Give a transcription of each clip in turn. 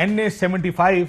NA 75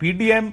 PDM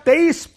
23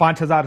5,000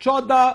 14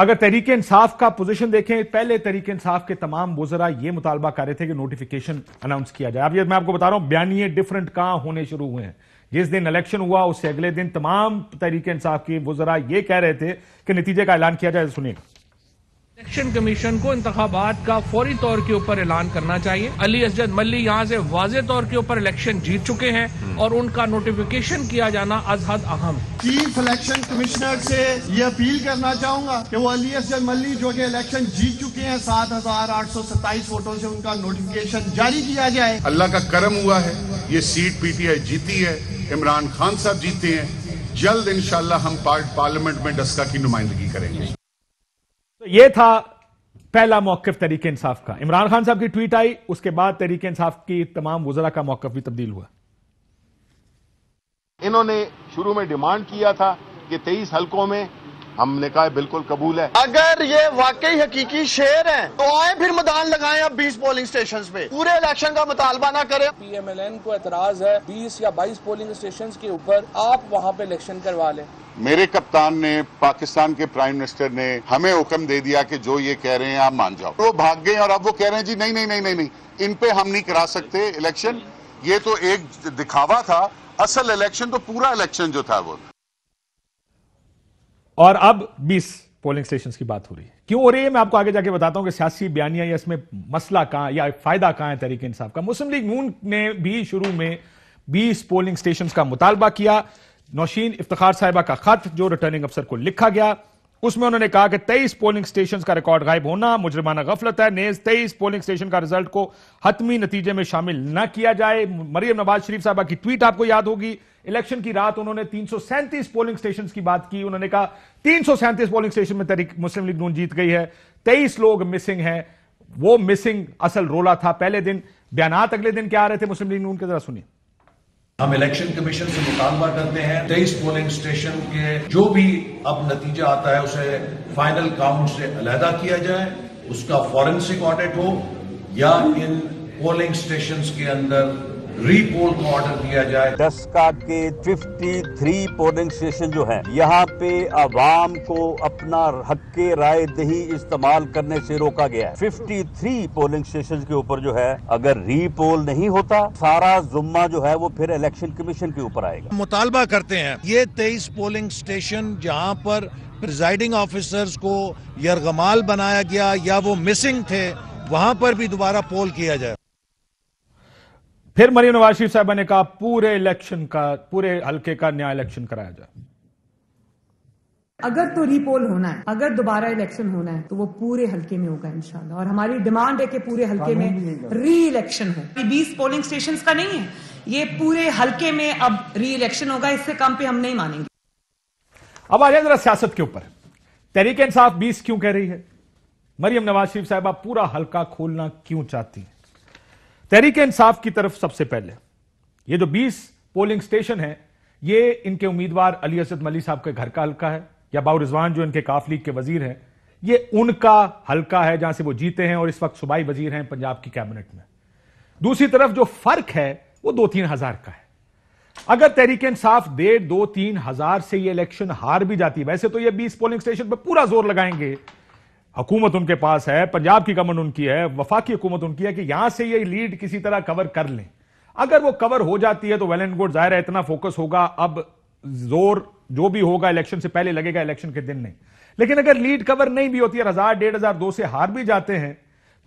اگر تحریک انصاف کا position دیکھیں، پہلے تحریک انصاف کے تمام وزراء یہ مطالبہ کر رہے تھے کہ نوٹیفیکیشن اناؤنس کیا جائے. اب یہ میں آپ کو بتا رہا ہوں بیانیے ڈیفرنٹ کہاں ہونے شروع ہوئے ہیں. جس دن الیکشن ہوا اس سے اگلے دن تمام تحریک انصاف کے وزراء یہ کہہ رہے تھے کہ نتیجے کا اعلان کیا جائے. سنیے. الیکشن کمیشن کو انتخابات کا فوری طور کے اوپر اعلان کرنا چاہیے. علی اسجد ملی یہاں سے واضح طور کے اوپر الیکشن جیت چکے ہیں اور ان کا نوٹیفیکیشن کیا جانا از حد اہم. چیف الیکشن کمشنر سے یہ اپیل کرنا چاہوں گا کہ وہ علی اسجد ملی جو کہ الیکشن جیت چکے ہیں 7,827 ووٹوں سے، ان کا نوٹیفیکیشن جاری کیا جائے. اللہ کا کرم ہوا ہے، یہ سیٹ پی ٹی آئی جیتی ہے، عمران خان صاحب جیتے ہیں. جلد انشاءاللہ ہم پارلیمنٹ میں ڈسکا کی نمائندگی کریں گے. تو یہ تھا پہلا موقف تحریک انصاف کا. عمران خان صاحب کی ٹویٹ آئی، اس کے بعد تحریک انصاف کی تمام وزراء کا موقف بھی تبدیل ہوا. انہوں نے شروع میں ڈیمانڈ کیا تھا کہ 23 حلقوں میں، ہم نے کہا بالکل قبول ہے. اگر یہ واقعی حقیقی شیر ہیں تو آئیں پھر میدان لگائیں اب 20 پولنگ سٹیشنز پہ، پورے الیکشن کا مطالبہ نہ کریں. پی ایم ایل این کو اعتراض ہے 20 یا 22 پولنگ اسٹیشنز کے اوپر، آپ وہاں پہ الیکشن کروا لیں. میرے کپتان نے، پاکستان کے پرائم منسٹر نے ہمیں حکم دے دیا کہ جو یہ کہہ رہے ہیں آپ مان جاؤ. وہ بھاگ گئے اور اب وہ کہہ رہے ہیں جی نہیں نہیں نہیں نہیں نہیں، ان پہ ہم نہیں کرا سکتے الیکشن. یہ تو ایک دکھاوا تھا، اصل الیکشن تو پورا الیکشن جو تھا وہ. اور اب 20 پولنگ سٹیشنز کی بات ہو رہی ہے. کیوں ہو رہی ہے میں آپ کو آگے جا کے بتاتا ہوں کہ سیاسی بیانیہ یا اس میں مسئلہ کہاں یا فائدہ کہاں ہے تحریک انصاف کا. مسلم لیگ نون نے بھی شروع میں 20 پولنگ سٹیشنز کا مطالبہ کیا. نوشین افتخار صاحبہ کا خط جو ریٹرننگ افسر کو لکھا گیا، اس میں انہوں نے کہا کہ 23 پولنگ سٹیشنز کا ریکارڈ غائب ہونا مجرمانہ غفلت ہے. نیز 23 پولنگ سٹیشن کا رزلٹ کو حتمی نتیجے میں شامل نہ کیا جائے. مریم نواز شریف صاحبہ کی ٹویٹ آپ کو یاد ہوگی. الیکشن کی رات انہوں نے 337 پولنگ سٹیشنز کی بات کی. انہوں نے کہا 337 پولنگ سٹیشن میں تحریک مسلم لیگ نون جیت گئی ہے. 23 لوگ مسنگ ہیں. وہ مسنگ اصل رولا تھا پہلے دن. بیانات اگلے دن کیا آ رہے تھے مسلم لیگ نون کے، ذرا سنیے. ہم الیکشن کمیشن سے مطالبہ کرتے ہیں 23 پولنگ سٹیشن کے جو بھی اب نتیجہ آتا ہے اسے فائنل کاؤنٹ سے علیحدہ کیا جائے، اس کا فورنسک آڈٹ ہو یا ان پولنگ سٹیشنز کے اندر ری پول کو آرڈر دیا جائے. ڈسکا کے 53 پولنگ سٹیشن جو ہیں یہاں پہ عوام کو اپنا حق رائے دہی استعمال کرنے سے روکا گیا ہے. 53 پولنگ سٹیشن کے اوپر جو ہے اگر ری پول نہیں ہوتا سارا ذمہ جو ہے وہ پھر الیکشن کمیشن کے اوپر آئے گا. مطالبہ کرتے ہیں یہ 23 پولنگ سٹیشن جہاں پر پریزائڈنگ آفیسرز کو یرغمال بنایا گیا یا وہ مسنگ تھے وہاں پر بھی دوبارہ پول کیا جائے. پھر مریم نواز شریف صاحبہ نے کہا پورے الیکشن کا، پورے حلقے کا نیا الیکشن کرایا جائے. اگر تو ری پول ہونا ہے، اگر دوبارہ الیکشن ہونا ہے تو وہ پورے حلقے میں ہوگا انشاءاللہ. اور ہماری ڈیمانڈ ہے کہ پورے حلقے میں ری الیکشن ہو. 20 پولنگ سٹیشنز کا نہیں ہے، یہ پورے حلقے میں اب ری الیکشن ہوگا. اس سے کم پہ ہم نہیں مانیں گے. اب آ جائیں ذرا سیاست کے اوپر. تحریک انصاف 20 کیوں کہہ رہی ہے؟ مریم نواز شریف صاحبہ پورا حلقہ کھولنا کیوں چاہتی ہیں؟ تحریک انصاف کی طرف سب سے پہلے یہ جو 20 پولنگ سٹیشن ہیں یہ ان کے امیدوار علی اسجد ملی صاحب کے گھر کا حلقہ ہے، یا باؤ رضوان جو ان کے کاف لیگ کے وزیر ہیں یہ ان کا حلقہ ہے جہاں سے وہ جیتے ہیں اور اس وقت صوبائی وزیر ہیں پنجاب کی کیبنٹ میں. دوسری طرف جو فرق ہے وہ 2-3 ہزار کا ہے. اگر تحریک انصاف 1.5-2-3 ہزار سے یہ الیکشن ہار بھی جاتی، ویسے تو یہ 20 پولنگ سٹیشن پہ پورا زور لگائیں گے، حکومت ان کے پاس ہے، پنجاب کی گورنمنٹ ان کی ہے، وفاقی حکومت ان کی ہے کہ یہاں سے یہ لیڈ کسی طرح کور کر لیں. اگر وہ کور ہو جاتی ہے تو ویل اینڈ گڈ، ظاہر ہے اتنا فوکس ہوگا، اب زور جو بھی ہوگا الیکشن سے پہلے لگے گا، الیکشن کے دن نہیں. لیکن اگر لیڈ کور نہیں بھی ہوتی ہے، 1000-1500 سے ہار بھی جاتے ہیں،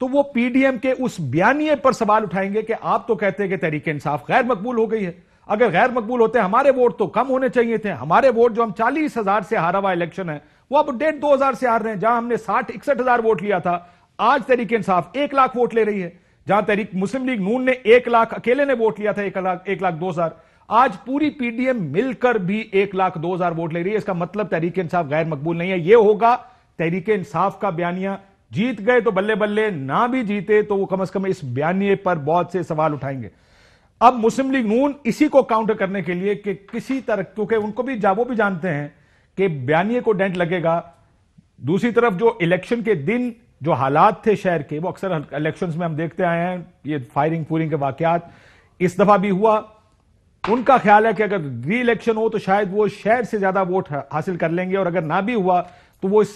تو وہ پی ڈی ایم کے اس بیانیے پر سوال اٹھائیں گے کہ آپ تو کہتے ہیں کہ تحریک انصاف غیر مقبول ہو گئی ہے. اگر غیر مقبول ہوتے ہمارے ووٹ تو کم ہونے چاہیے تھے. ہمارے ووٹ جو ہم 40,000 سے ہارا ہوا الیکشن ہے وہ اب 1,500-2,000 سے ہار رہے ہیں. جہاں ہم نے 60-61,000 ووٹ لیا تھا آج تحریک انصاف 1 لاکھ ووٹ لے رہی ہے. جہاں تحریک مسلم لیگ نون نے 1 لاکھ اکیلے نے ووٹ لیا تھا 1,02,000، آج پوری پی ڈی ایم مل کر بھی 1,02,000 ووٹ لے رہی ہے. اس کا مطلب تحریک انصاف غیر مقبول نہیں ہے. یہ ہوگا تحریک انصاف کا بیانیہ. جیت گئے تو بلے بلے، نہ بھی جیتے تو وہ کم از کم اس بیانیے پر بہت سے سوال اٹھائیں گے. اب مسلم لیگ نون اسی کو کاؤنٹر کرنے کے لیے کہ کسی طرح، کیونکہ ان کو بھی وہ بھی جانتے ہیں کہ بیانیے کو ڈینٹ لگے گا. دوسری طرف جو الیکشن کے دن جو حالات تھے شہر کے، وہ اکثر الیکشنز میں ہم دیکھتے آئے ہیں، یہ فائرنگ پورنگ کے واقعات اس دفعہ بھی ہوا. ان کا خیال ہے کہ اگر ری الیکشن ہو تو شاید وہ شہر سے زیادہ ووٹ حاصل کر لیں گے، اور اگر نہ بھی ہوا تو وہ اس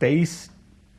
23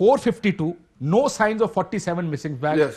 452 no signs of 47 missing bags. Yes.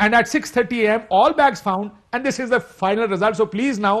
and at 6:30 AM all bags found and this is the final result, so please now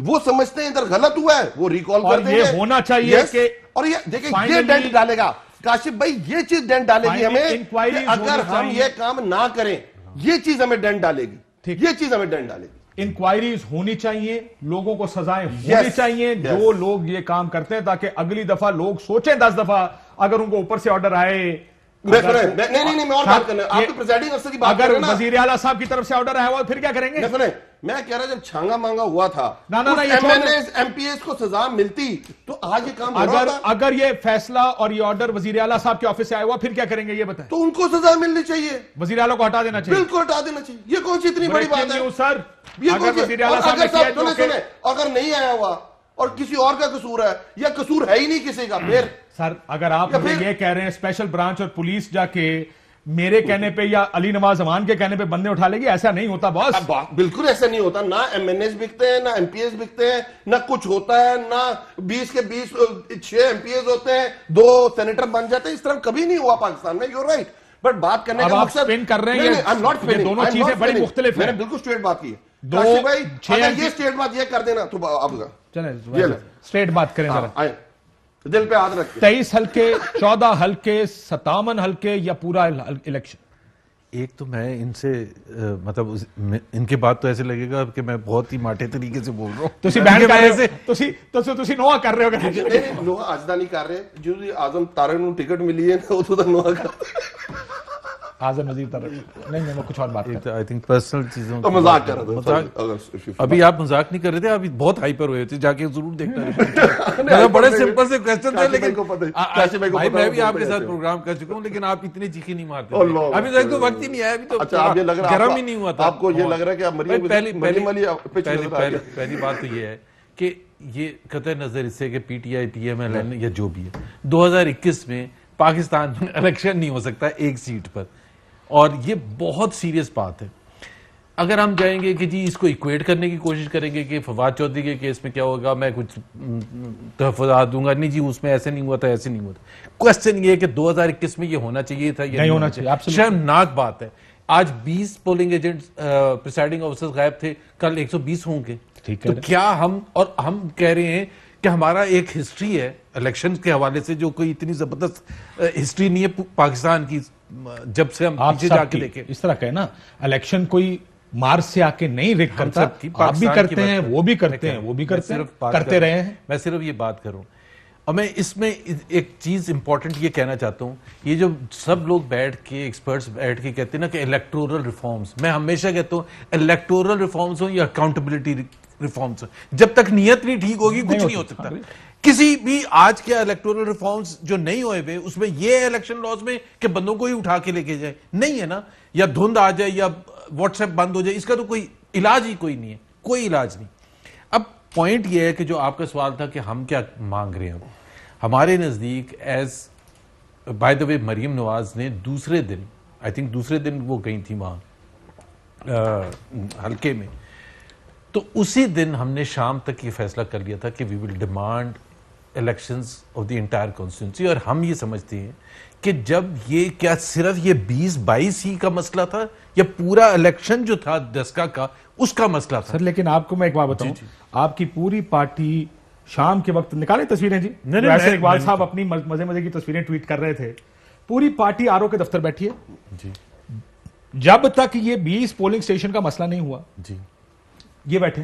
وہ سمجھتے ہیں ادھر غلط ہوا ہے, وہ ریکال کر دیں گے. یہ ہونا چاہیے کہ اور یہ دیکھیں یہ ڈینٹ ڈالے گا کاشف بھائی, یہ چیز ڈینٹ ڈالے گی ہمیں کہ اگر ہم یہ کام نہ کریں, یہ چیز ہمیں ڈینٹ ڈالے گی, یہ چیز ہمیں ڈینٹ ڈالے گی. انکوائریز ہونی چاہیے, لوگوں کو سزائیں ہونی چاہیے جو لوگ یہ کام کرتے ہیں, تاکہ اگلی دفعہ لوگ سوچیں 10 دفعہ اگر ان کو اوپر سے آرڈر آئے. نہیں میں اور بات کرنا, آپ تو پریزائڈنگ افسر کی بات کر رہے ہیں نا, اگر وزیر اعلیٰ صاحب کی طرف سے آرڈر آیا ہوا پھر کیا کریں گے؟ میں کہہ رہا جب چھانگا مانگا ہوا تھا M N As M P S کو سزا ملتی تو آج یہ کام ہو رہا تھا. اگر یہ فیصلہ اور یہ آرڈر وزیر اعلیٰ صاحب کے آفس سے آیا ہوا پھر کیا کریں گے یہ بتائیں؟ تو ان کو سزا ملنی چاہیے, وزیر اعلیٰ کو ہٹا دینا چاہیے, بالکل ہٹا دینا چاہیے. یہ کون سی اتنی بڑی بات ہے سر؟ اگر وزیر اعلیٰ صاحب اگر نہیں آیا ہوا اور کسی اور کا قصور ہے یا قصور ہے ہی نہیں کسی کا, پھر سر اگر آپ یہ کہہ رہے ہیں اسپیشل برانچ اور پولیس جا کے میرے کہنے پہ یا علی نواز امان کے کہنے پہ بندے اٹھا لے گی, ایسا نہیں ہوتا باس. بالکل ایسا نہیں ہوتا. نہ ایم این ایس بکتے ہیں, نہ ایم پی ایس بکتے ہیں, نہ کچھ ہوتا ہے, نہ 20 کے 20 6 ایم پی ایس ہوتے ہیں, 2 سینیٹر بن جاتے ہیں. اس طرح کبھی نہیں ہوا پاکستان میں. یو رائٹ, بٹ بات کرنے کا مقصد سپن کر رہے ہیں, دونوں چیزیں بڑی مختلف ہیں. میں نے بالکل اسٹریٹ بات کی ہے کاشف بھائی. اگر یہ اسٹریٹ بات یہ کر دینا تو آپ چلیں اسٹریٹ بات کریں ذرا, دل پہ ہاتھ رکھ. 23 حلقے, 14 حلقے, 57 حلقے یا پورا الیکشن؟ ایک تو میں ان سے مطلب ان کے بات تو ایسے لگے گا کہ میں بہت ہی ماٹے طریقے سے بول رہا ہوں. تسی بین کر رہے ہو, تسی نوہ کر رہے ہو. نہیں نوہ آجدہ نہیں کر رہے, جو اعظم تارک نو ٹکٹ ملی ہے وہ تو نوہ کر اعظم وزیر تارک. نہیں میں کچھ اور بات کرتا ہوں. آئی تھنک پرسنل چیزوں تو مذاق کر رہا تھا. ابھی آپ مذاق نہیں کر رہے تھے, ابھی بہت ہائپر ہوئے تھے, جا کے ضرور دیکھنا رہے. بڑے سمپل سے کوسچن تھے, لیکن بھائی میں بھی آپ کے ساتھ پروگرام کر چکا ہوں, لیکن آپ اتنے چیخیں نہیں مارتے. ابھی تک تو وقت ہی نہیں آیا, ابھی تو گرم ہی نہیں ہوا تھا. آپ کو یہ لگ رہا ہے کہ آپ پہلی بات تو یہ ہے کہ یہ قطع نظر اس سے کہ P T I, P M L N یا جو بھی ہے, 2021 میں پاکستان میں الیکشن نہیں ہو سکتا ایک سیٹ پر, اور یہ بہت سیریس بات ہے. اگر ہم جائیں گے کہ جی اس کو ایکویٹ کرنے کی کوشش کریں گے کہ فواد چودھری کے کیس میں کیا ہوگا, میں کچھ تحفظات دوں گا, نہیں جی اس میں ایسے نہیں ہوا تھا, ایسے نہیں ہوا تھا. کوسچن یہ ہے کہ 2021 میں یہ ہونا چاہیے تھا, یہ نہیں ہونا چاہیے. شرمناک بات ہے. آج 20 پولنگ ایجنٹس پریسائڈنگ آفیسرز غائب تھے, کل 120 ہوں گے. تو کیا ہم کہہ رہے ہیں کہ ہمارا ایک ہسٹری ہے الیکشن کے حوالے سے جو کوئی اتنی زبردست ہسٹری نہیں ہے پاکستان کی, جب سے ہم پیچھے جا کے دیکھیں. اس طرح کہنا الیکشن کوئی مارس سے آ کے نہیں ریک کرتا, آپ بھی کرتے ہیں, وہ بھی کرتے ہیں, وہ بھی کرتے رہے ہیں. میں صرف یہ بات کروں, اور میں اس میں ایک چیز امپورٹنٹ یہ کہنا چاہتا ہوں, یہ جو سب لوگ بیٹھ کے ایکسپرٹس بیٹھ کے کہتے ہیں نا کہ الیکٹورل ریفارمز, میں ہمیشہ کہتا ہوں الیکٹورل ریفارمز ہوں یا اکاؤنٹیبلٹی ریفارمز ہوں, جب تک نیت نہیں ٹھیک ہوگی کچھ نہیں ہو سکتا. کسی بھی آج کے الیکٹورل ریفارمز جو نہیں ہوئے ہوئے اس میں یہ الیکشن لاز میں کہ بندوں کو ہی اٹھا کے لے کے جائے نہیں ہے نا, یا دھند آ جائے یا واٹس ایپ بند ہو جائے, اس کا تو کوئی علاج ہی کوئی نہیں ہے, کوئی علاج نہیں. اب پوائنٹ یہ ہے کہ جو آپ کا سوال تھا کہ ہم کیا مانگ رہے ہیں, ہمارے نزدیک ایز بائی دا وے مریم نواز نے دوسرے دن, آئی تھنک دوسرے دن وہ گئی تھی وہاں حلقے میں, تو اسی دن ہم نے شام تک یہ فیصلہ کر لیا تھا کہ we will demand elections of the entire constituency. اور ہم یہ سمجھتے ہیں کہ جب یہ کیا صرف یہ 20-22 ہی کا مسئلہ تھا یا پورا الیکشن جو تھا 10 کا اس کا مسئلہ تھا. سر لیکن آپ کو میں ایک بات بتاؤں, آپ کی پوری پارٹی شام کے وقت نکالیں تصویریں جی, ویسے اقبال صاحب اپنی مزے کی تصویریں ٹویٹ کر رہے تھے, پوری پارٹی آر او کے دفتر بیٹھی ہے جب تک یہ 20 پولنگ سٹیشن کا مسئلہ نہیں ہوا. یہ بیٹھے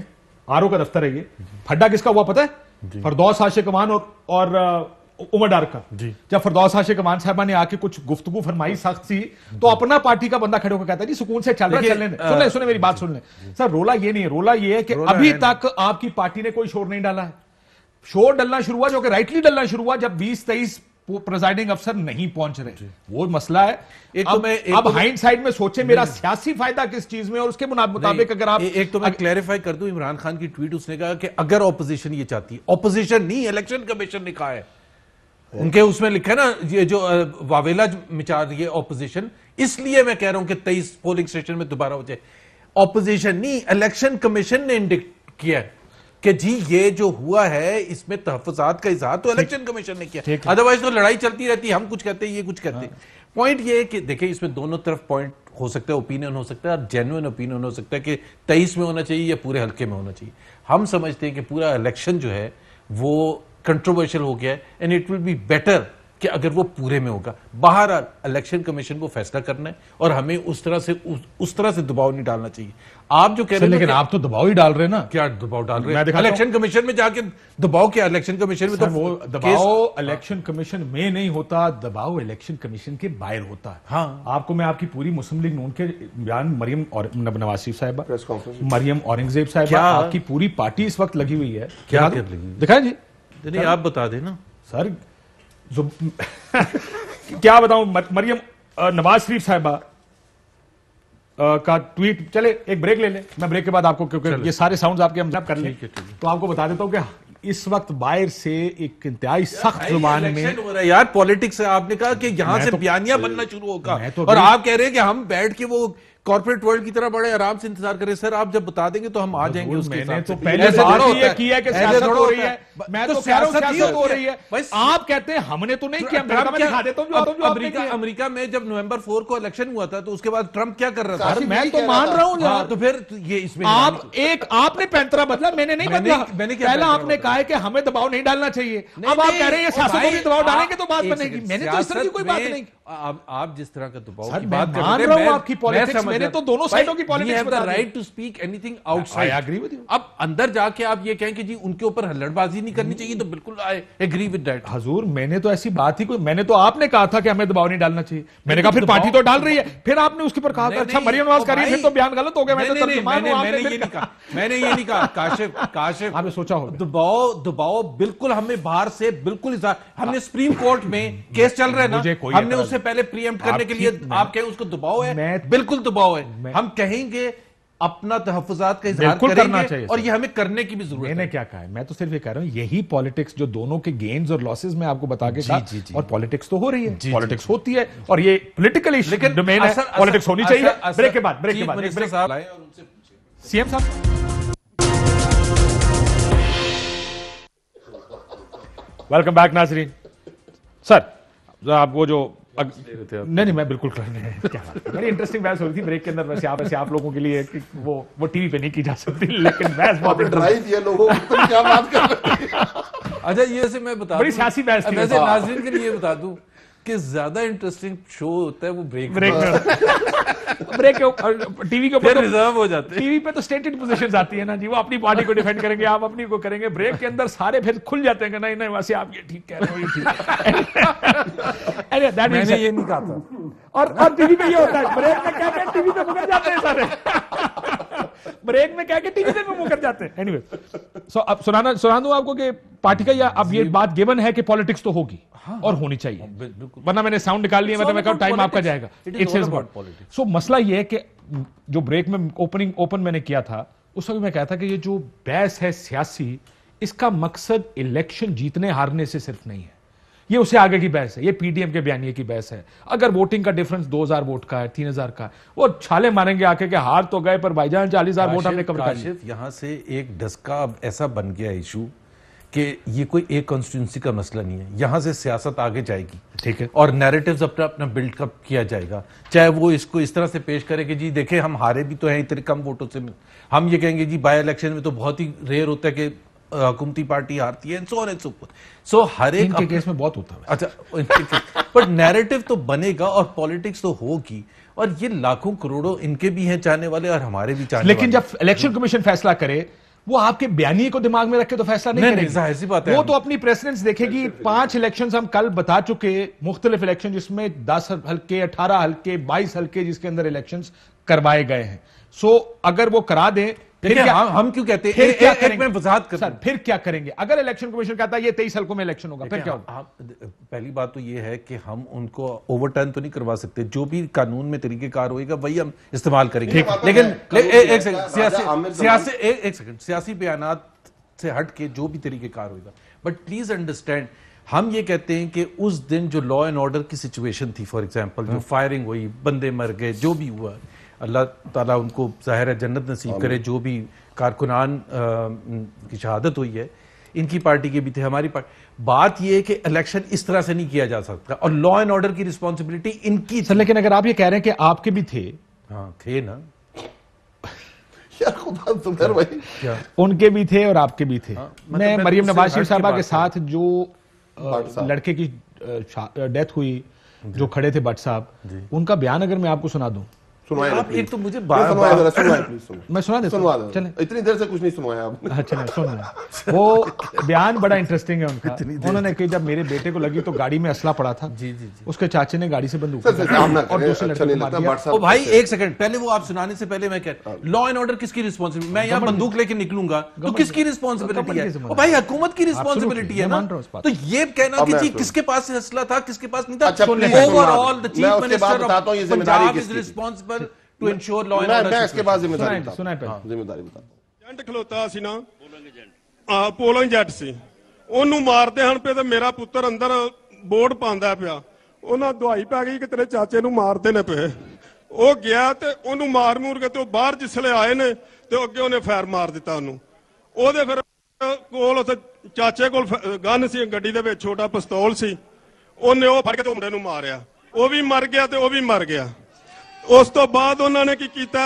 آر او کا دفتر ہے, یہ پھڈا کس کا ہوا پتہ ہے؟ فردوس ہاشم کمان اور عمر ڈارک کا. جب فردوس ہاشم کمان صاحبہ نے آ کے کچھ گفتگو فرمائی سخت سی, تو اپنا پارٹی کا بندہ کھڑے ہو کے کہتا ہے جی سکون سے چل رہا ہے, سنیں میری بات سن لیں. سر رولا یہ نہیں ہے, رولا یہ ہے کہ ابھی تک آپ کی پارٹی نے کوئی شور نہیں ڈالا ہے. شور ڈلنا شروع ہوا جو کہ رائٹلی ڈلنا شروع ہوا جب 20-23 پریزائڈنگ افسر نہیں پہنچ رہے, وہ مسئلہ ہے. اب ہائنڈ سائڈ میں سوچیں میرا سیاسی فائدہ کس چیز میں, اور اس کے مطابق اگر آپ ایک تو میں کلیریفائی کر دوں, عمران خان کی ٹویٹ اس نے کہا کہ اگر اپوزیشن یہ چاہتی ہے, اپوزیشن نہیں الیکشن کمیشن نے کہا ہے, ان کے اس میں لکھا ہے نا یہ جو واویلا مچا رہی ہے اپوزیشن, اس لیے میں کہہ رہا ہوں کہ 23 پولنگ سٹیشن میں دوبارہ ہو جائے. اپوزیشن نہیں, الیکشن کمیشن نے انڈکٹ کیا ہے کہ جی یہ جو ہوا ہے اس میں تحفظات کا اظہار تو الیکشن کمیشن نے کیا, ادروائز تو لڑائی چلتی رہتی, ہم کچھ کہتے ہیں یہ کچھ کہتے ہیں. پوائنٹ یہ ہے کہ دیکھیں اس میں دونوں طرف پوائنٹ ہو سکتا ہے اوپینین ہو سکتا ہے اور جینوئن اوپینین ہو سکتا ہے کہ 23 میں ہونا چاہیے یا پورے حلقے میں ہونا چاہیے. ہم سمجھتے ہیں کہ پورا الیکشن جو ہے وہ کنٹروورشل ہو گیا ہے and it will be better کہ اگر وہ پورے میں ہوگا. باہر الیکشن کمیشن کو فیصلہ کرنا ہے اور ہمیں اس طرح سے دباؤ نہیں ڈالنا چاہیے. آپ جو کہہ رہے ہیں لیکن آپ تو دباؤ ہی ڈال رہے ہیں نا. کیا دباؤ ڈال رہے ہیں؟ الیکشن کمیشن میں جا کے دباؤ کیا؟ الیکشن کمیشن میں تو وہ دباؤ الیکشن کمیشن میں نہیں ہوتا, دباؤ الیکشن کمیشن کے باہر ہوتا ہے. ہاں آپ کو میں آپ کی پوری مسلم لیگ نون کے بیان, مریم نواز شریف صاحبہ, مریم اورنگزیب صاحبہ, آپ کی پوری پارٹی اس وقت لگی ہوئی ہے. کیا کر لگی؟ دکھائیں جی. نہیں آپ بتا دیں نا سر. کیا بتاؤں, مریم نواز شریف صاحبہ کا ٹویٹ. چلے ایک بریک لے لیں, میں بریک کے بعد آپ کو, کیونکہ یہ سارے ساؤنڈز آپ کے ہم کر لیں, تو آپ کو بتا دیتا ہوں کہ اس وقت باہر سے ایک انتہائی سخت زبان میں یار پالیٹکس ہے. آپ نے کہا کہ یہاں سے بیانیہ بننا شروع ہوگا اور آپ کہہ رہے ہیں کہ ہم بیٹھ کے وہ کارپوریٹ ورلڈ کی طرح بڑے آرام سے انتظار کریں. سر آپ جب بتا دیں گے تو ہم آ جائیں گے. اس کے میں تو پہلے بات یہ کی ہے کہ سیاست ہو رہی ہے, میں تو کہہ رہا ہوں سیاست ہو رہی ہے. آپ کہتے ہیں ہم نے تو نہیں کیا. میں دکھا دیتا ہوں امریکہ میں جب نومبر 4 کو الیکشن ہوا تھا تو اس کے بعد ٹرمپ کیا کر رہا تھا. میں تو مان رہا ہوں. تو پھر یہ اس میں آپ نے پینترا بدلا, میں نے نہیں بدلا. پہلا آپ نے کہا ہے کہ ہمیں دباؤ نہیں ڈالنا چاہیے. اب آپ کہہ رہے ہیں سیاست کو بھی دباؤ ڈالیں گے تو بات بنے گی. میں نے تو اس طرح کی کوئی بات نہیں. آپ جس طرح کا دباؤ کی بات کر رہے ہیں, آپ کی پالیٹکس, میں نے تو دونوں سائڈوں کی پالیٹکس بتا دی. Right to speak anything outside. اب اندر جا کے آپ یہ کہیں کہ جی ان کے اوپر ہلڑ بازی نہیں کرنی چاہیے, تو بالکل آئی ایگری ود دیٹ. حضور میں نے تو ایسی بات ہی کوئی, میں نے تو آپ نے کہا تھا کہ ہمیں دباؤ نہیں ڈالنا چاہیے. میں نے کہا پھر پارٹی تو ڈال رہی ہے. پھر آپ نے اس کے اوپر کہا کہ اچھا مریم نواز کر رہی ہے, پھر تو بیان غلط ہو گیا. میں نے یہ نہیں کہا. کاشف آپ نے سوچا ہو دباؤ بالکل ہمیں باہر سے بالکل. ہم نے سپریم کورٹ میں کیس چل رہا ہے نا, ہم نے اس سے پہلے پری ایمپٹ کرنے کے لیے آپ کہیں اس کو دباؤ ہے, بالکل دباؤ ہے. ہم کہیں گے اپنا تحفظات کا اظہار کریں گے اور یہ ہمیں کرنے کی بھی ضرورت ہے. میں نے کیا کہا ہے, میں تو صرف یہ کہہ رہا ہوں یہی پالیٹکس جو دونوں کے گینز اور لاسز میں آپ کو بتا کے کہا, اور پالیٹکس تو ہو رہی ہے, پالیٹکس ہوتی ہے اور یہ پولیٹیکل ڈومین ہے, پالیٹکس ہونی چاہیے. بریک کے بعد سی ایم صاحب. ویلکم بیک ناظرین. سر آپ وہ جو نہیں میں بالکل کر رہے ہیں, بڑی انٹرسٹنگ بحث ہو رہی تھی بریک کے اندر. ویسے آپ لوگوں کے لیے وہ ٹی وی پہ نہیں کی جا سکتی, لیکن بحث بہت کیا بات کر رہے ہیں. اچھا یہ سے میں بتا دوں, بڑی سیاسی بحث تھی. ویسے ناظرین کے لیے بتا دوں کہ زیادہ انٹرسٹنگ شو ہوتا ہے وہ بریک میں. ٹی وی کے اوپر ریزرو ہو جاتے ہیں. ٹی وی پہ تو اسٹیٹڈ پوزیشنز آتی ہیں نا جی, وہ اپنی پارٹی کو ڈیفینڈ کریں گے, آپ اپنی کو کریں گے. بریک کے اندر سارے پھر کھل جاتے ہیں کہ نہیں ویسے آپ یہ ٹھیک کہہ رہے ہو, میں نے یہ نہیں کہا تھا. اور ٹی وی پہ یہ ہوتا ہے, بریک میں کہہ کے ٹی وی پہ مکر جاتے ہیں سارے. بریک میں کہہ کے ٹی وی پہ مکر جاتے ہیں. اینی وے, سو اب سنا دوں آپ کو کہ پارٹی کا, یا اب یہ بات گیون ہے کہ پالیٹکس تو ہوگی اور ہونی چاہیے, ورنہ میں نے ساؤنڈ نکال لیا, میں کہا ٹائم آپ کا جائے گا. سو مسئلہ یہ ہے کہ جو بریک میں اوپن میں نے کیا تھا, اس وقت میں کہا تھا کہ یہ جو بحث ہے سیاسی, اس کا مقصد الیکشن جیتنے ہارنے سے صرف نہیں ہے, یہ اس سے آگے کی بحث ہے. یہ پی ڈی ایم کے بیانیے کی بحث ہے. اگر ووٹنگ کا ڈیفرنس 2000 ووٹ کا ہے, 3000 کا ہے, وہ چھالے ماریں گے آ کے کہ ہار تو گئے پر بھائی جان 40,000 ووٹ ہم نے کور کر لیے. یہاں سے ایک ڈسکا اب ایسا بن گیا ایشو کہ یہ کوئی ایک کانسٹیٹوئنسی کا مسئلہ نہیں ہے. یہاں سے سیاست آگے جائے گی, ٹھیک ہے, اور نیریٹیوز اپنا بلڈ اپ کیا جائے گا. چاہے وہ اس کو اس طرح سے پیش کرے کہ جی دیکھیں ہم ہارے بھی تو ہیں اتنے کم ووٹوں سے. ہم یہ کہیں گے جی بائی الیکشن میں تو بہت ہی ریئر ہوتا ہے کہ حکومتی پارٹی ہارتی ہے, سو ہر ایک کے کیس میں بہت ہوتا ہے. اچھا بٹ نیریٹیو تو بنے گا اور پالیٹکس تو ہوگی, اور یہ لاکھوں کروڑوں ان کے بھی ہیں چاہنے والے اور ہمارے بھی چاہنے والے. لیکن جب الیکشن کمیشن فیصلہ کرے, وہ آپ کے بیانیے کو دماغ میں رکھ کے تو فیصلہ نہیں کرے گی. ایسی بات ہے, وہ تو اپنی پریسیڈنٹس دیکھے گی. 5 الیکشنز ہم کل بتا چکے, مختلف الیکشن جس میں 10 حلقے, 18 حلقے, 22 حلقے جس کے اندر الیکشنز کروائے گئے ہیں. سو اگر وہ کرا دیں, ہم کیوں کہتے ہیں ایک میں وضاحت کرتا ہوں, پھر کیا کریں گے اگر الیکشن کمیشن کہتا ہے یہ 23 حلقوں میں الیکشن ہوگا, پھر کیا ہوگا؟ پہلی بات تو یہ ہے کہ ہم ان کو اوور ٹرن تو نہیں کروا سکتے. جو بھی قانون میں طریقہ کار ہوئے گا وہی ہم استعمال کریں گے. لیکن ایک سیکنڈ, سیاسی بیانات سے ہٹ کے جو بھی طریقہ کار ہوئے گا, بٹ پلیز انڈرسٹینڈ, ہم یہ کہتے ہیں کہ اس دن جو لا اینڈ آرڈر کی سچویشن تھی, فار ایگزامپل جو فائرنگ ہوئی, بندے مر گئے, جو بھی ہوا, اللہ تعالیٰ ان کو ظاہر ہے جنت نصیب کرے, جو بھی کارکنان کی شہادت ہوئی ہے ان کی پارٹی کے بھی تھے, ہماری پارٹی. بات یہ ہے کہ الیکشن اس طرح سے نہیں کیا جا سکتا, اور لا اینڈ آرڈر کی رسپانسبلٹی ان کی. لیکن اگر آپ یہ کہہ رہے ہیں کہ آپ کے بھی تھے ہاں تھے نا یار خدا زبیر بھائی ان کے بھی تھے اور آپ کے بھی تھے. میں مریم نواز شریف صاحبہ کے ساتھ جو لڑکے کی ڈیتھ ہوئی جو کھڑے تھے بٹ صاحب, ان کا بیان اگر میں آپ کو سنا دوں. ایک تو مجھے میں سنا دیتا ہوں, چلیں اتنی دیر سے کچھ نہیں سنوایا آپ نے. چلیں سن لیں. وہ بیان بڑا انٹرسٹنگ ہے ان کا. انہوں نے کہ جب میرے بیٹے کو لگی تو گاڑی میں اسلحہ پڑا تھا, اس کے چاچے نے گاڑی سے بندوق اور دوسرے لڑکے کو مار دیا. بھائی ایک سیکنڈ پہلے وہ آپ سنانے سے پہلے میں کہتا لا اینڈ آرڈر کس کی رسپانسبلٹی, میں یہاں بندوق لے کے نکلوں گا تو کس کی رسپانسبلٹی ہے؟ بھائی حکومت کی رسپانسبلٹی ہے نا. تو یہ کہنا کہ جی کس کے پاس اسلحہ تھا کس کے پاس نہیں تھا, overall the chief minister of Punjab is responsible to ensure law and order. میں اس کے بعد ذمہ داری بتاتا ہوں. ਏਜੰਟ ਖਲੋਤਾ ਸੀ ਨਾ, ਪੋਲਿੰਗ ਏਜੰਟ ਸੀ, ਉਹਨੂੰ ਮਾਰਦੇ ਹਨ ਪਏ ਤੇ ਮੇਰਾ ਪੁੱਤਰ ਅੰਦਰ ਬੋਰਡ ਪਾਉਂਦਾ ਪਿਆ, ਉਹਨਾਂ ਦਵਾਈ ਪੈ ਗਈ ਕਿ ਤੇਰੇ ਚਾਚੇ ਨੂੰ ਮਾਰਦੇ ਨੇ ਪਏ. ਉਹ ਗਿਆ ਤੇ ਉਹਨੂੰ ਮਾਰ ਮੂਰ ਕੇ ਤੇ ਉਹ ਬਾਹਰ ਜਿਸਲੇ ਆਏ ਨੇ ਤੇ ਅੱਗੇ ਉਹਨੇ ਫਾਇਰ ਮਾਰ ਦਿੱਤਾ ਉਹਨੂੰ. ਉਹਦੇ ਫਿਰ ਕੋਲ ਉੱਥੇ ਚਾਚੇ ਕੋਲ ਗਨ ਸੀ ਗੱਡੀ ਦੇ ਵਿੱਚ, ਛੋਟਾ ਪਿਸਤੌਲ ਸੀ, ਉਹਨੇ ਉਹ ਫੜ ਕੇ ਤੇ ਮੁੰਡੇ ਨੂੰ ਮਾਰਿਆ. ਉਹ ਵੀ ਮਰ ਗਿਆ ਤੇ ਉਹ ਵੀ ਮਰ ਗਿਆ. ਉਸ ਤੋਂ ਬਾਅਦ ਉਹਨਾਂ ਨੇ ਕੀ ਕੀਤਾ,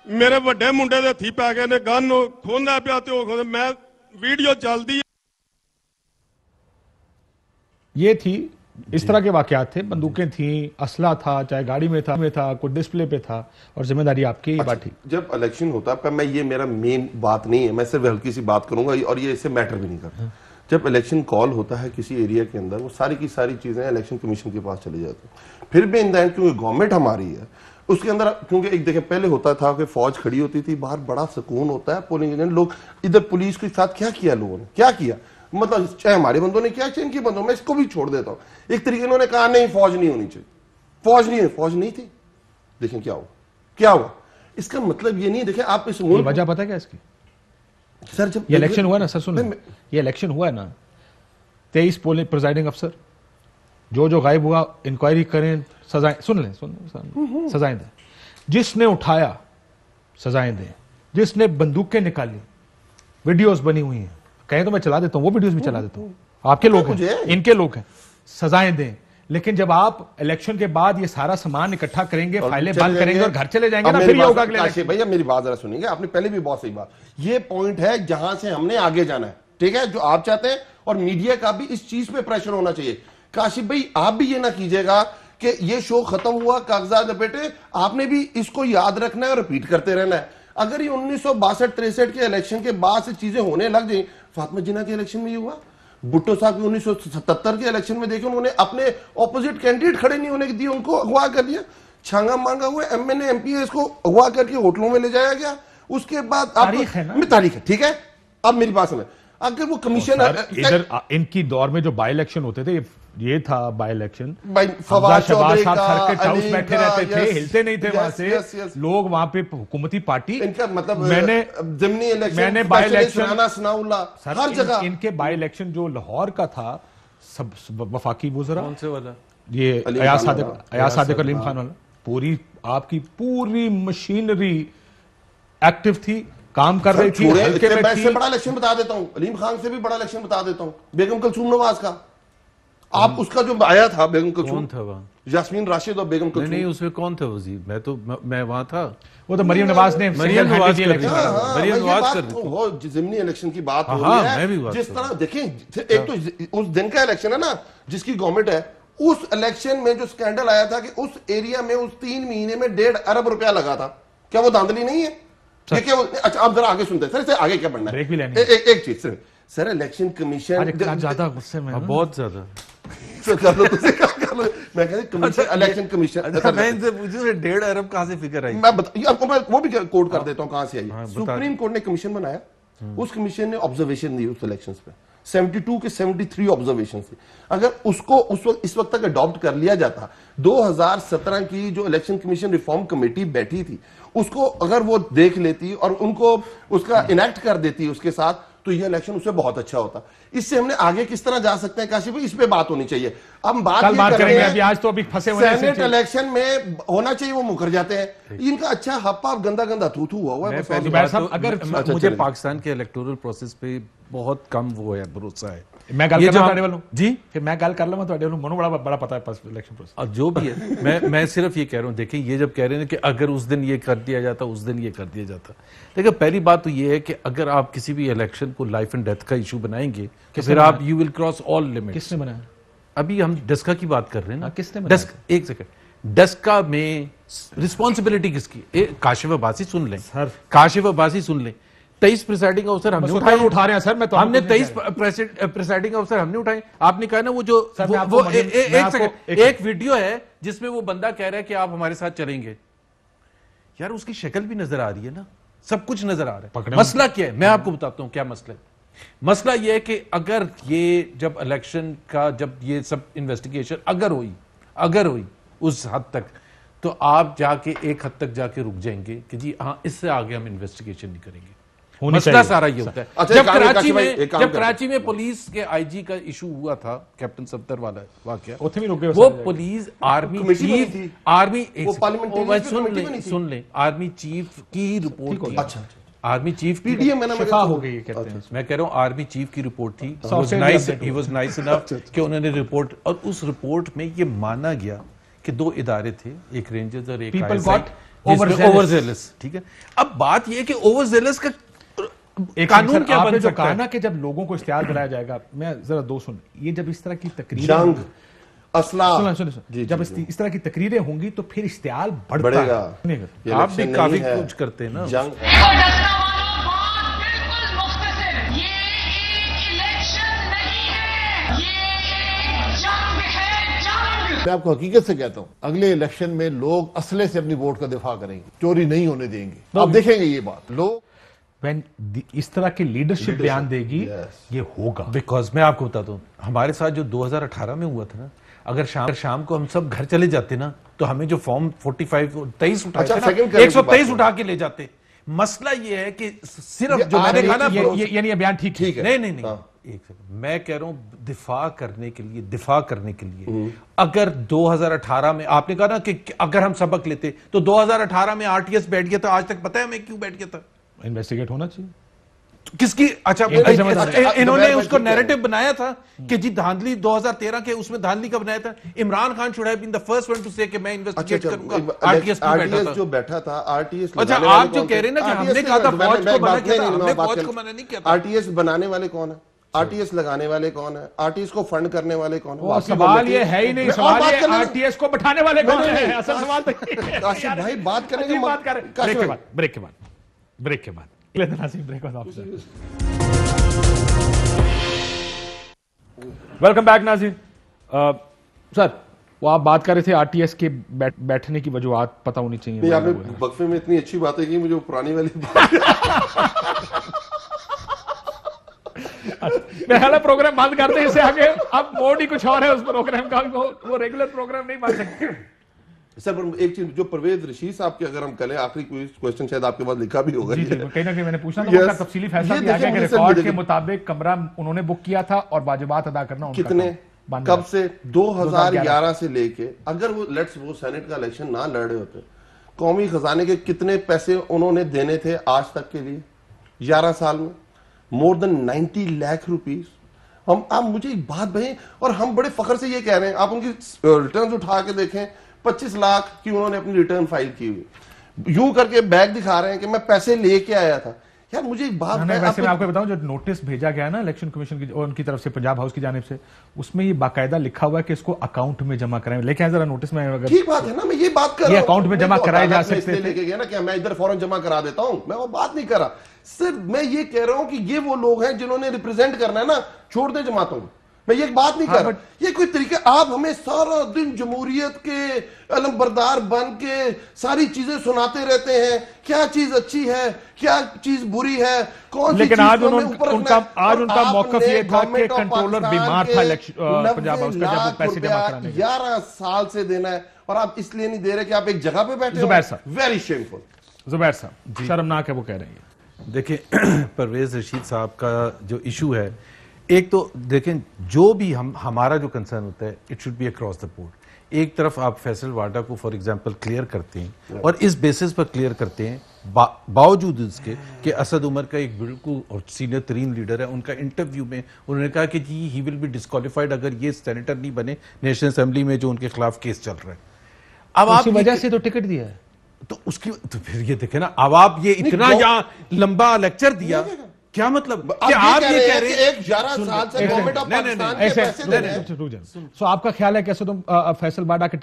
ਮੇਰੇ ਵੱਡੇ ਮੁੰਡੇ ਦੇ ਹੱਥੀ ਪੈ ਗਏ ਨੇ, ਗਨ ਖੋਹਦਾ ਪਿਆ ਤੇ ਉਹ ਮੈਂ ਵੀਡੀਓ ਚੱਲਦੀ. یہ تھی اس طرح کے واقعات تھے, بندوقیں تھیں, اسلحہ تھا, چاہے گاڑی میں تھا, کوئی ڈسپلے پہ تھا, اور ذمہ داری آپ کی. بات ٹھیک. جب الیکشن ہوتا ہے, میں یہ میرا مین بات نہیں ہے, میں صرف ہلکی سی بات کروں گا اور یہ اس سے میٹر بھی نہیں کرتا. جب الیکشن کال ہوتا ہے کسی ایریا کے اندر, وہ ساری کی ساری چیزیں الیکشن کمیشن کے پاس چلی جاتی ہیں. پھر بھی ان دا اینڈ کیونکہ گورنمنٹ ہماری ہے اس کے اندر, کیونکہ ایک دیکھیں پہلے ہوتا تھا کہ فوج کھڑی ہوتی تھی باہر, بڑا سکون ہوتا ہے, پولنگ ایجنٹ لوگ ادھر پولیس کے ساتھ کیا کیا لوگوں نے, کیا کیا, مطلب چاہے ہمارے بندوں نے کیا چاہے ان کے بندوں, میں اس کو بھی چھوڑ دیتا ہوں. ایک طریقے انہوں نے کہا نہیں فوج نہیں ہونی چاہیے, فوج نہیں تھی. دیکھیں کیا ہوا, اس کا مطلب یہ نہیں, دیکھیں آپ اس ملک وجہ پتہ کیا اس کی, سر جب یہ الیکشن ہوا نا, سر سن, یہ الیکشن ہوا ہے نا, 23 پولنگ پریزائڈنگ افسر جو غائب ہوا انکوائری کریں, سزائیں سن لیں, سزائیں دیں, جس نے اٹھایا سزائیں دیں, جس نے بندوقیں نکالی, ویڈیوز بنی ہوئی ہیں, کہیں تو میں چلا دیتا ہوں, وہ ویڈیوز بھی چلا دیتا ہوں, آپ کے لوگ ہیں, ان کے لوگ ہیں, سزائیں دیں. لیکن جب آپ الیکشن کے بعد یہ سارا سامان اکٹھا کریں گے, فائلیں بند کریں گے اور گھر چلے جائیں گے نا, پھر یہ ہوگا کہ بھائی میری بات ذرا سنیں گے, آپ نے پہلے بھی بہت صحیح بات, یہ پوائنٹ ہے جہاں سے ہم نے آگے جانا ہے, ٹھیک ہے, جو آپ چاہتے ہیں, اور میڈیا کا بھی اس چیز پہ پریشر ہونا چاہیے. کاشف بھائی آپ بھی یہ نہ کیجئے گا کہ یہ شو ختم ہوا, کاغذات لپیٹے, آپ نے بھی اس کو یاد رکھنا ہے اور ریپیٹ کرتے رہنا ہے. اگر یہ 1962-63 کے الیکشن کے بعد سے چیزیں ہونے لگ جائیں, فاطمہ جناح کے الیکشن میں یہ ہوا, بھٹو صاحب کے 1977 کے الیکشن میں دیکھیں انہوں نے اپنے اپوزٹ کینڈیڈیٹ کھڑے نہیں ہونے دی, ان کو اغوا کر لیا, چھانگا مانگا ہوا, M N A M P S کو اغوا کر کے ہوٹلوں میں لے جایا گیا. اس کے بعد تاریخ ہے, ٹھیک ہے. اب میری بات سنیں, اگر وہ کمیشن ادھر ان کی دور میں جو بائی الیکشن ہوتے تھے, یہ تھا بائی الیکشن, فواد چودھری صاحب سرکٹ ہاؤس بیٹھے رہتے تھے, ہلتے نہیں تھے وہاں سے لوگ, وہاں پہ حکومتی پارٹی, ان کا مطلب میں نے بائی الیکشن ہر جگہ, ان کے بائی الیکشن جو لاہور کا تھا, وفاقی وزراء, کون سے والا, یہ ایاز صادق علیم خان والا, پوری آپ کی پوری مشینری ایکٹیو تھی, کام کر رہی تھی. سے بڑا الیکشن بتا دیتا ہوں, علیم خان سے بھی بڑا الیکشن بتا دیتا ہوں, بیگم کلثوم نواز کا. آپ اس کا جو آیا تھا بیگم کلثوم, یاسمین راشد اور بیگم کلثوم, نہیں اس میں کون تھا وزیر, میں وہاں تھا, وہ تو مریم نواز نے, وہ ضمنی الیکشن کی بات ہو رہی ہے. جس طرح دیکھیں, ایک تو اس دن کا الیکشن ہے نا جس کی گورنمنٹ ہے, اس الیکشن میں جو سکینڈل آیا تھا کہ اس ایریا میں اس 3 مہینے میں 1.5 ارب روپیہ لگا تھا, کیا وہ دھاندلی نہیں ہے؟ اچھا آپ ذرا آگے سنتے ہیں سر, آگے کیا بڑھنا ہے, ایک چیز سر, الیکشن کمیشن زیادہ غصے میں, بہت زیادہ, میں کہتے ہیں الیکشن کمیشن, میں ان سے پوچھوں 1.5 ارب کہاں سے فکر آئی, میں وہ بھی کوٹ کر دیتا ہوں کہاں سے آئی. سپریم کورٹ نے کمیشن بنایا, اس کمیشن نے آبزرویشن دی اس الیکشنز پہ, 72 کے 73 آبزرویشن تھی. اگر اس کو اس وقت تک اڈاپٹ کر لیا جاتا, 2017 کی جو الیکشن کمیشن ریفارم کمیٹی بیٹھی تھی, اس کو اگر وہ دیکھ لیتی اور ان کو اس کا انیکٹ کر دیتی اس کے ساتھ, تو یہ الیکشن اس سے بہت اچھا ہوتا. اس سے ہم نے آگے کس طرح جا سکتے ہیں کاشف بھائی, اس پہ بات ہونی چاہیے. اب بات کریں گے, ابھی آج تو ابھی پھنسے ہوئے ہیں, سینٹ الیکشن میں ہونا چاہیے, وہ مکر جاتے ہیں. ان کا اچھا ہپا گندا تھو ہوا ہے. اگر مجھے پاکستان کے الیکٹورل پروسیس پہ بہت کم وہ ہے بھروسہ ہے. میں گل کرنا تواڈے والوں جی پھر میں گل کر لواں تواڈے والوں منو بڑا پتہ ہے الیکشن پروسیس اور جو بھی ہے. میں صرف یہ کہہ رہا ہوں, دیکھیں یہ جب کہہ رہے ہیں کہ اگر اس دن یہ کر دیا جاتا اس دن یہ کر دیا جاتا, دیکھیں پہلی بات تو یہ ہے کہ اگر آپ کسی بھی الیکشن کو لائف اینڈ ڈیتھ کا ایشو بنائیں گے تو پھر آپ you will cross all limits. کس نے بنایا؟ ابھی ہم ڈسکا کی بات کر رہے ہیں نا. کس نے بنایا؟ ایک سیکنڈ, ڈسکا میں رسپانسبلٹی کس کی؟ کاشف عباسی سن لیں, کاشف عباسی سن لیں. 23 پریسائڈنگ آفیسر ہم نے اٹھا رہے ہیں سر. ہم نے 23 پریسائڈنگ آفیسر ہم نے اٹھائے. آپ نے کہا نا وہ جو ایک ویڈیو ہے جس میں وہ بندہ کہہ رہا ہے کہ آپ ہمارے ساتھ چلیں گے, یار اس کی شکل بھی نظر آ رہی ہے نا, سب کچھ نظر آ رہا ہے. مسئلہ کیا ہے؟ میں آپ کو بتاتا ہوں کیا مسئلہ ہے. مسئلہ یہ ہے کہ اگر یہ جب الیکشن کا جب یہ سب انویسٹیگیشن اگر ہوئی اس حد تک, تو آپ جا کے ایک حد تک جا کے رک جائیں گے کہ جی ہاں اس سے آگے ہم انویسٹیگیشن نہیں کریں گے. مسئلہ سارا یہ ہوتا ہے. جب کراچی میں پولیس کے آئی جی کا ایشو ہوا تھا, کیپٹن صفدر والا واقعہ, وہ پولیس آرمی چیف سن لیں آرمی چیف کی رپورٹ تھی. آرمی چیف کی شفا ہو گئی کہتے ہیں. میں کہہ رہا ہوں آرمی چیف کی رپورٹ تھی. He was nice enough کہ انہوں نے رپورٹ, اور اس رپورٹ میں یہ مانا گیا کہ 2 ادارے تھے, ایک رینجرز اور ایک اوور زیلس. ٹھیک ہے, اب بات یہ کہ اوور زیلس کا قانون کیا بن سکتا ہے؟ کہا کہ جب لوگوں کو اشتہار دلایا جائے گا, میں ذرا دو سن, یہ جب اس طرح کی تقریریں جنگ اسلحہ جب اس طرح کی تقریریں ہوں گی تو پھر اشتعال بڑھے گا. آپ بھی کافی کچھ کرتے ہیں نا. جنگ میں آپ کو حقیقت سے کہتا ہوں, اگلے الیکشن میں لوگ اسلحے سے اپنی ووٹ کا دفاع کریں گے, چوری نہیں ہونے دیں گے. آپ دیکھیں گے یہ بات لوگ اس طرح کی لیڈرشپ بیان دے گی, یہ ہوگا. بیکاز میں آپ کو بتاتا ہوں, ہمارے ساتھ جو 2018 میں ہوا تھا نا, اگر شام کو ہم سب گھر چلے جاتے نا تو ہمیں جو فارم 23 123 اٹھا کے لے جاتے. مسئلہ یہ ہے کہ صرف جو میں نے کہا نا, یعنی یہ بیان ٹھیک ہے. نہیں ایک سیکنڈ, میں کہہ رہا ہوں دفاع کرنے کے لیے اگر 2018 میں آپ نے کہا نا کہ اگر ہم سبق لیتے تو 2018 میں آر ٹی ایس بیٹھ گیا تھا, آج تک پتہ ہے ہمیں کیوں بیٹھ گیا تھا؟ انویسٹیگیٹ ہونا چاہیے. کس کی؟ اچھا انہوں نے اس کو نیریٹو بنایا تھا کہ جی دھاندلی 2013 کے, اس میں دھاندلی کا بنایا تھا. Imran Khan should have been the first one to say کہ میں انویسٹیگیٹ کروں گا. آر ٹی ایس جو بیٹھا تھا, آر ٹی ایس اچھا آپ جو کہہ رہے ہیں نا کہ ہم نے کہا تھا فوج کو منع کیا تھا, ہم نے فوج کو منع نہیں کیا تھا. آر ٹی ایس بنانے والے کون ہیں, آر ٹی ایس لگانے والے کون ہیں, آر ٹی ایس کو فنڈ کرنے والے کون ہیں؟ سوال یہ ہے ہی نہیں, سوال یہ آر ٹی ایس کو بٹھانے والے کون ہیں. اصل سوال تو کاشف بھائی بات کریں گے, بریک کے بعد ویلکم بیک ناظرین. سر وہ آپ بات کر رہے تھے آر ٹی ایس کے بیٹھنے کی وجوہات پتہ ہونی چاہیے. آپ نے وقفے میں اتنی اچھی باتیں کی, مجھے پرانی والی میرا خیال ہے پروگرام بند کرتے ہیں, اس سے آگے اب موڈ ہی کچھ اور ہے اس پروگرام کا, وہ ریگولر پروگرام نہیں بن سکتے. سر ایک چیز جو پرویز رشید صاحب کے اگر ہم کریں, آخری کوئی کوشچن شاید آپ کے پاس لکھا بھی ہوگا. جی کہیں نہ کہیں میں نے پوچھا تھا, اس کا تفصیلی فیصلہ بھی آ گیا کہ ریکارڈ کے مطابق کمرہ انہوں نے بک کیا تھا اور واجبات ادا کرنا ان کا کتنے کب سے 2011 سے لے کے, اگر وہ وہ سینٹ کا الیکشن نہ لڑ رہے ہوتے, قومی خزانے کے کتنے پیسے انہوں نے دینے تھے آج تک کے لیے 11 سال میں؟ مور دین 90 لاکھ روپیز. آپ مجھے ایک بات بھائی, اور ہم بڑے فخر سے یہ کہہ رہے ہیں, آپ ان کی ریٹرنز اٹھا کے دیکھیں, 25 لاکھ کی انہوں نے اپنی ریٹرن فائل کی ہوئی, یوں کر کے بیگ دکھا رہے ہیں کہ میں پیسے لے کے آیا تھا. یار مجھے ایک بات, ویسے میں آپ کو بتاؤں جو نوٹس بھیجا گیا نا الیکشن کمیشن کی ان کی طرف سے پنجاب ہاؤس کی جانب سے, اس میں یہ باقاعدہ لکھا ہوا ہے کہ اس کو اکاؤنٹ میں جمع کرائیں. لے کے ذرا نوٹس میں, اگر ٹھیک بات ہے نا, میں یہ بات کر رہا ہوں, یہ اکاؤنٹ میں جمع کرائے جا سکتے لے کے گیا نا کہ میں ادھر فوراً جمع کرا دیتا ہوں, میں وہ بات نہیں کر رہا. سر میں یہ کہہ رہا ہوں کہ یہ وہ لوگ ہیں جنہوں نے ریپرزینٹ کرنا ہے نا, چھوڑ دیں جماعتوں کو. میں یہ بات نہیں کر رہا, یہ کوئی طریقہ, آپ ہمیں سارا دن جمہوریت کے علم بردار بن کے ساری چیزیں سناتے رہتے ہیں, کیا چیز اچھی ہے, کیا چیز بری ہے, کون سی چیز کو ہمیں اوپر رکھنا ہے. آج ان کا موقف یہ تھا کہ کنٹرولر بیمار تھا پنجاب ہاؤس کا, جب وہ پیسے جمع کرانے 11 سال سے دینا ہے, اور آپ اس لیے نہیں دے رہے کہ آپ ایک جگہ پہ بیٹھے. زبیر صاحب, ویری شیمفل. زبیر صاحب شرمناک ہے وہ کہہ رہے ہیں. دیکھیں پرویز رشید صاحب کا جو ایشو ہے, ایک تو دیکھیں جو بھی ہمارا جو کنسرن ہوتا ہے it should be across the board. ایک طرف آپ فیصل واڈا کو فار ایگزامپل کلیئر کرتے ہیں اور اس بیسس پر کلیئر کرتے ہیں باوجود اس کے کہ اسد عمر کا ایک بالکل اور سینئر ترین لیڈر ہے, ان کا انٹرویو میں انہوں نے کہا کہ جی ہی ول بی ڈسکوالیفائڈ اگر یہ سینیٹر نہیں بنے نیشنل اسمبلی میں جو ان کے خلاف کیس چل رہا ہے. اب آپ اسی وجہ سے تو ٹکٹ دیا ہے. تو اس کی تو پھر یہ دیکھیں نا, اب آپ یہ اتنا یہاں لمبا لیکچر دیا, کیا مطلب کہ آپ یہ کہہ رہے ہیں ایک 11 سال سے گورنمنٹ آف پاکستان کے پیسے دے رہے ہیں. سو آپ کا خیال ہے کیسے تم فیصل واڈا کے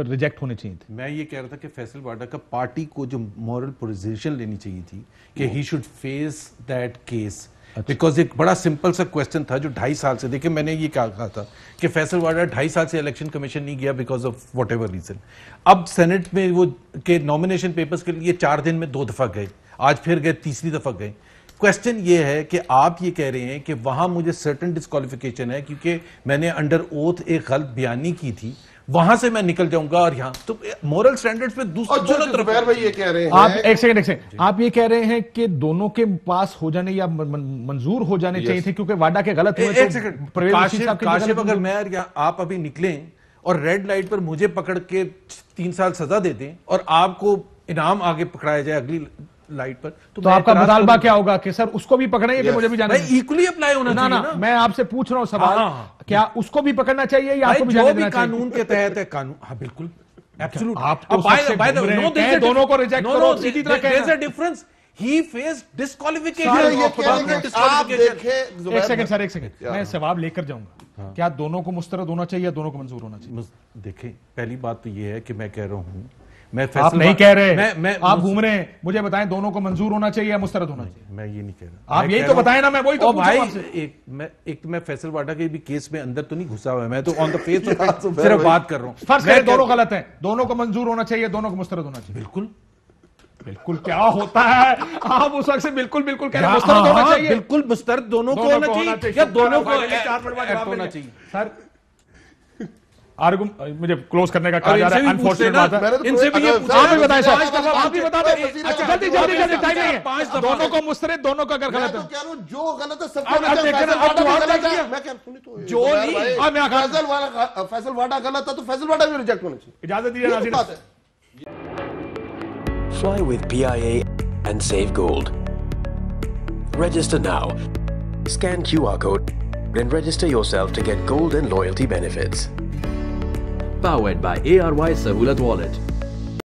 ریجیکٹ ہونے چاہیے تھے؟ میں یہ کہہ رہا تھا کہ فیصل واڈا کا پارٹی کو جو مورل پوزیشن لینی چاہیے تھی کہ he should face that case, because ایک بڑا سمپل سا کوسچن تھا جو 2.5 سال سے, دیکھیں میں نے یہ کہا تھا کہ فیصل واڈا 2.5 سال سے الیکشن کمیشن نہیں گیا because of what ever reason. اب سینٹ میں وہ کہ نامینیشن پیپرز کے لیے 4 دن میں 2 دفعہ گئے, آج پھر گئے, تیسری دفعہ گئے. کوسچن یہ ہے کہ آپ یہ کہہ رہے ہیں کہ وہاں مجھے سرٹن ڈسکوالیفیکیشن ہے کیونکہ میں نے انڈر اوتھ ایک غلط بیانی کی تھی, وہاں سے میں نکل جاؤں گا, اور یہاں تو مورل سٹینڈرڈز پہ دوسرے طرف بھائی یہ کہہ رہے ہیں آپ ایک سیکنڈ آپ یہ کہہ رہے ہیں کہ دونوں کے پاس ہو جانے یا منظور ہو جانے چاہیے تھے کیونکہ واڈا کے غلط ہوئے. ایک سیکنڈ کاشف, اگر میں آپ ابھی نکلیں اور ریڈ لائٹ پر مجھے پکڑ کے 3 سال سزا دے دیں اور آپ کو انعام آگے پکڑایا جائے اگلی لائٹ پر, تو آپ کا مطالبہ کیا ہوگا کہ سر اس کو بھی پکڑنا ہے کہ مجھے بھی جانا ہے؟ ایکولی اپلائی ہونا چاہیے نا. میں آپ سے پوچھ رہا ہوں سوال, کیا اس کو بھی پکڑنا چاہیے یا آپ کو بھی جانے دینا چاہیے؟ قانون کے تحت ہے قانون. ہاں بالکل ایبسولوٹ. آپ دونوں کو ریجیکٹ کرو, سیدھی طرح there is a difference. He faced disqualification. ایک سیکنڈ میں سواب لے کر جاؤں گا. کیا دونوں کو مسترد ہونا چاہیے یا دونوں کو منظور ہونا چاہیے؟ دیکھیں پہلی بات تو یہ ہے کہ میں کہہ رہا ہوں, آپ نہیں کہہ رہے, آپ گھوم رہے ہیں, مجھے بتائیں دونوں کو منظور ہونا چاہیے یا مسترد ہونا چاہیے؟ میں یہ نہیں کہہ رہا. آپ یہی تو بتائیں نا, میں وہی تو پوچھ رہا ہوں. ایک تو میں فیصل واڈا کے بھی کیس میں اندر تو نہیں گھسا ہوا, میں تو آن دا فیس صرف بات کر رہا ہوں. فرض کریں دونوں غلط ہیں, دونوں کو منظور ہونا چاہیے, دونوں کو مسترد ہونا چاہیے. بالکل بالکل کیا ہوتا ہے, آپ اس وقت سے بالکل کلوز کرنا چاہیے. بالکل مسترد دونوں کو ہونا چاہیے یا دونوں کو ہونا چاہیے. سر مجھے کلوز کرنے کا کہا جا رہا ہے, انفارچونیٹ بات ہے. ان سے بھی یہ پوچھا, آپ بھی بتائیں سر, آپ بھی بتا دیں. جلدی ٹائم نہیں ہے. دونوں کو مسترد, دونوں کا اگر غلط ہے, جو غلط ہے سب کو جو فیصل واڈا غلط ہے تو فیصل واڈا بھی ریجیکٹ ہونا چاہیے. اجازت دیجیے ناظرین. Fly with PIA and save gold. Register now. Scan QR code and register yourself to get gold and loyalty benefits. Powered by ARY Sahulat Wallet.